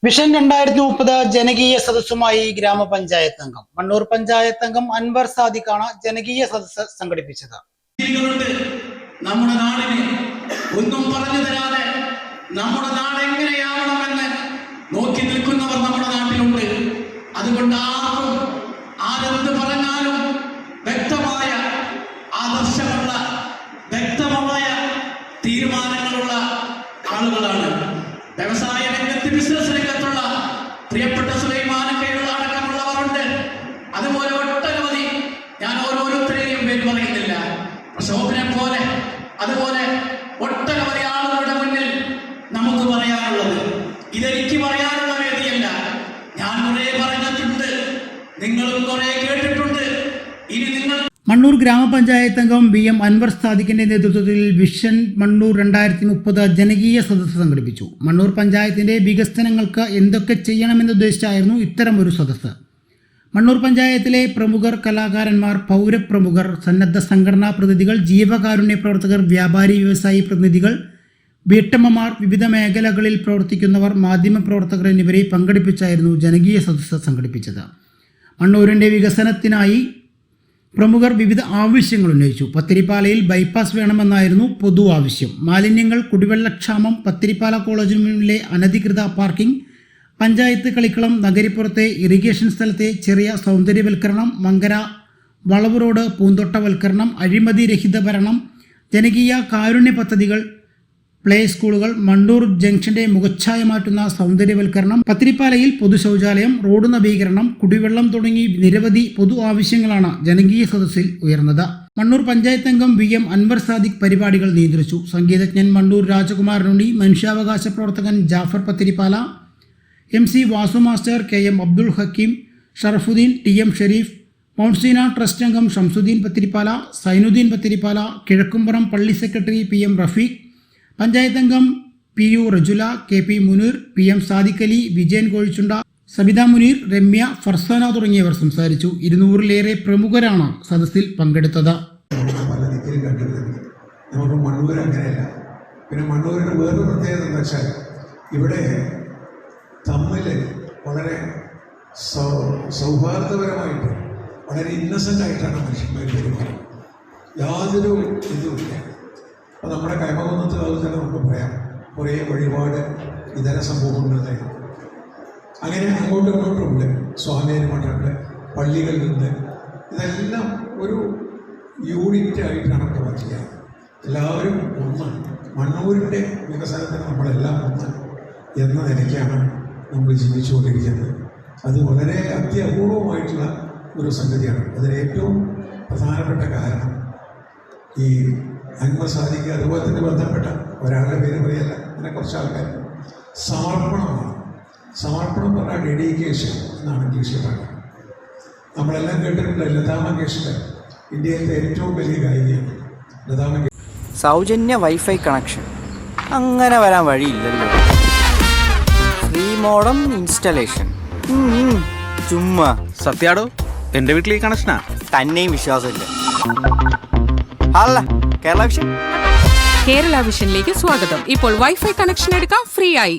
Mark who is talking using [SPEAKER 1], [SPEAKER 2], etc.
[SPEAKER 1] Vision 2030 ജനകീയ സദസ്സുമായി ഗ്രാമപഞ്ചായത്ത് അംഗം മണ്ണൂർ പഞ്ചായത്ത് അംഗം അൻവർ സാദിഖാണ് ജനകീയ സദസ്സ് സംഘടിപ്പിച്ചത്.
[SPEAKER 2] നമ്മുടെ നാടിന് ഒന്നും പറഞ്ഞു തരാതെ നമ്മുടെ നാട് എങ്ങനെയാവണമെന്ന് നോക്കി നിൽക്കുന്നവർ നമ്മുടെ നാട്ടിലുണ്ട്. അതുകൊണ്ട് ആരെന്ത് പറഞ്ഞാലും വ്യക്തമായ ആദർശമുള്ള വ്യക്തമായ തീരുമാനങ്ങളുള്ള ആളുകളാണ്. വ്യവസായ രംഗത്ത് ബിസിനസ് രംഗത്തുള്ള പ്രിയപ്പെട്ട സുലൈമാനൊക്കെയുള്ള അടക്കമുള്ളവരുണ്ട്. അതുപോലെ ഒട്ടനവധി, ഞാൻ ഓരോരുത്തരെയും പേര് പറയുന്നില്ല, പ്രശോഭനെ പോലെ അതുപോലെ ഒട്ടനവധി ആളുകളുടെ മുന്നിൽ നമുക്ക് പറയാനുള്ളത്, ഇതെനിക്ക് പറയാനുള്ള വേദിയല്ല. ഞാൻ കുറെ പറഞ്ഞിട്ടുണ്ട്, നിങ്ങളും കുറെ കേട്ടിട്ടുണ്ട്. ഇനി നിങ്ങൾ
[SPEAKER 1] മണ്ണൂർ ഗ്രാമപഞ്ചായത്ത് അംഗം BM അൻവർ സാദിഖിന്റെ നേതൃത്വത്തിൽ വിഷൻ മണ്ണൂർ 2030 ജനകീയ സദസ്സ് സംഘടിപ്പിച്ചു. മണ്ണൂർ പഞ്ചായത്തിന്റെ വികസനങ്ങൾക്ക് എന്തൊക്കെ ചെയ്യണമെന്നുദ്ദേശിച്ചായിരുന്നു ഇത്തരമൊരു സദസ്സ്. മണ്ണൂർ പഞ്ചായത്തിലെ പ്രമുഖർ, കലാകാരന്മാർ, പൗരപ്രമുഖർ, സന്നദ്ധ സംഘടനാ പ്രതിനിധികൾ, ജീവകാരുണ്യ പ്രവർത്തകർ, വ്യാപാരി വ്യവസായി പ്രതിനിധികൾ, വീട്ടമ്മമാർ, വിവിധ മേഖലകളിൽ പ്രവർത്തിക്കുന്നവർ, മാധ്യമപ്രവർത്തകർ എന്നിവരെ പങ്കെടുപ്പിച്ചായിരുന്നു ജനകീയ സദസ്സ് സംഘടിപ്പിച്ചത്. മണ്ണൂരിൻ്റെ വികസനത്തിനായി പ്രമുഖർ വിവിധ ആവശ്യങ്ങൾ ഉന്നയിച്ചു. പത്തിരിപ്പാലയിൽ ബൈപ്പാസ് വേണമെന്നായിരുന്നു പൊതു ആവശ്യം. മാലിന്യങ്ങൾ, കുടിവെള്ളക്ഷാമം, പത്തിരിപ്പാല കോളേജിന് മുന്നിലെ അനധികൃത പാർക്കിംഗ്, പഞ്ചായത്ത് കളിക്കളം, നഗരിപ്പുറത്തെ ഇറിഗേഷൻ സ്ഥലത്തെ ചെറിയ സൗന്ദര്യവൽക്കരണം, മങ്കര വളവ് റോഡ് പൂന്തോട്ടവൽക്കരണം, അഴിമതി രഹിത ഭരണം, ജനകീയ കാരുണ്യ പദ്ധതികൾ, പ്ലേ സ്കൂളുകൾ, മണ്ണൂർ ജംഗ്ഷന്റെ മുഖച്ഛായ മാറ്റുന്ന സൗന്ദര്യവൽക്കരണം, പത്തിരിപ്പാലയിൽ പൊതു ശൗചാലയം, റോഡ് നവീകരണം, കുടിവെള്ളം തുടങ്ങി നിരവധി പൊതു ആവശ്യങ്ങളാണ് ജനകീയ സദസ്സിൽ ഉയർന്നത്. മണ്ണൂർ പഞ്ചായത്ത് അംഗം BM അൻവർ സാദിഖ് പരിപാടികൾ നിയന്ത്രിച്ചു. സംഗീതജ്ഞൻ മണ്ണൂർ രാജകുമാരനുണ്ണി, മനുഷ്യാവകാശ പ്രവർത്തകൻ Jafar Pathirippala, MC Vasu master, KM Abdul Hakeem, Sharafuddin, TM Sherif, Mounseena trust അംഗം ഷംസുദ്ദീൻ പത്തിരിപ്പാല, സൈനുദ്ദീൻ പത്തിരിപ്പാല, കിഴക്കുംപുറം പള്ളി സെക്രട്ടറി PM റഫീഖ്, പഞ്ചായത്ത് അംഗം PU Rajula, KP Muneer, PM Sadiq Ali, Vijayan കോഴിച്ചുണ്ട, Sabitha Muneer, Ramya, Farsana തുടങ്ങിയവർ സംസാരിച്ചു. 200-ലേറെ പ്രമുഖരാണ് സദസ്സിൽ പങ്കെടുത്തത്.
[SPEAKER 3] നമുക്ക് മണ്ണൂർ അങ്ങനെയല്ല. പിന്നെ മണ്ണൂരിൻ്റെ വേറൊരു പ്രത്യേകത എന്താ വെച്ചാൽ ഇവിടെ തമ്മിൽ വളരെ സൗഹാർദ്ദപരമായിട്ട് വളരെ ഇന്നസെൻ്റായിട്ടാണ് മനുഷ്യന്മാർ പെരുമാറുന്നത്. യാതൊരു ഇതുമില്ല. അപ്പോൾ നമ്മുടെ കൈമകുന്നത്ത് അത് തന്നെ നമുക്ക് പറയാം, കുറേ വഴിപാട് ഇതര സമൂഹങ്ങളുണ്ട്. അങ്ങനെ അങ്ങോട്ടും ഇങ്ങോട്ടും ഉണ്ട്. സ്വാമിയന് മഠമുണ്ട്, പള്ളികളിലുണ്ട്. ഇതെല്ലാം ഒരു യൂണിറ്റ് ആയിട്ടാണ് പ്രവർത്തിക്കുക. എല്ലാവരും ഒന്ന്. മണ്ണൂരിൻ്റെ വികസനത്തിന് നമ്മളെല്ലാം ഒന്ന് എന്ന നിലയ്ക്കാണ് നമ്മൾ ജീവിച്ചുകൊണ്ടിരിക്കുന്നത്. അത് വളരെ അത്യപൂർവമായിട്ടുള്ള ഒരു സംഗതിയാണ്. അതിന് ഏറ്റവും പ്രധാനപ്പെട്ട കാരണം ഈ അൻവർ സാദിഖ് അതുപോലെ തന്നെ ബന്ധപ്പെട്ട ഒരാളുടെ പേര് പറയല്ല, അങ്ങനെ കുറച്ച് ആൾക്കാർ സമർപ്പണമാണ്. സമർപ്പണം പറഞ്ഞാൽ ഡെഡിക്കേഷൻ എന്നാണ് ഇംഗ്ലീഷിൽ പറയുന്നത്. നമ്മളെല്ലാം കേട്ടിട്ടുണ്ട് ലതാ മങ്കേഷ്കർ, ഇന്ത്യയിലത്തെ ഏറ്റവും വലിയ ഗായികയാണ് ലതാ മങ്കേഷ്കർ.
[SPEAKER 4] സൗജന്യ വൈഫൈ കണക്ഷൻ അങ്ങനെ വരാൻ വഴിയില്ലല്ലോ. ഫ്രീ മോഡം ഇൻസ്റ്റലേഷൻ ചുമ്മാ.
[SPEAKER 5] സത്യാടോ, എൻ്റെ വീട്ടിൽ ഈ കണക്ഷനാ.
[SPEAKER 4] തന്നെയും വിശ്വാസമില്ല. അല്ല, കേരള വിഷൻ.
[SPEAKER 6] കേരള വിഷനിലേക്ക് സ്വാഗതം. ഇപ്പോൾ വൈഫൈ കണക്ഷൻ എടുക്കാം ഫ്രീ ആയി.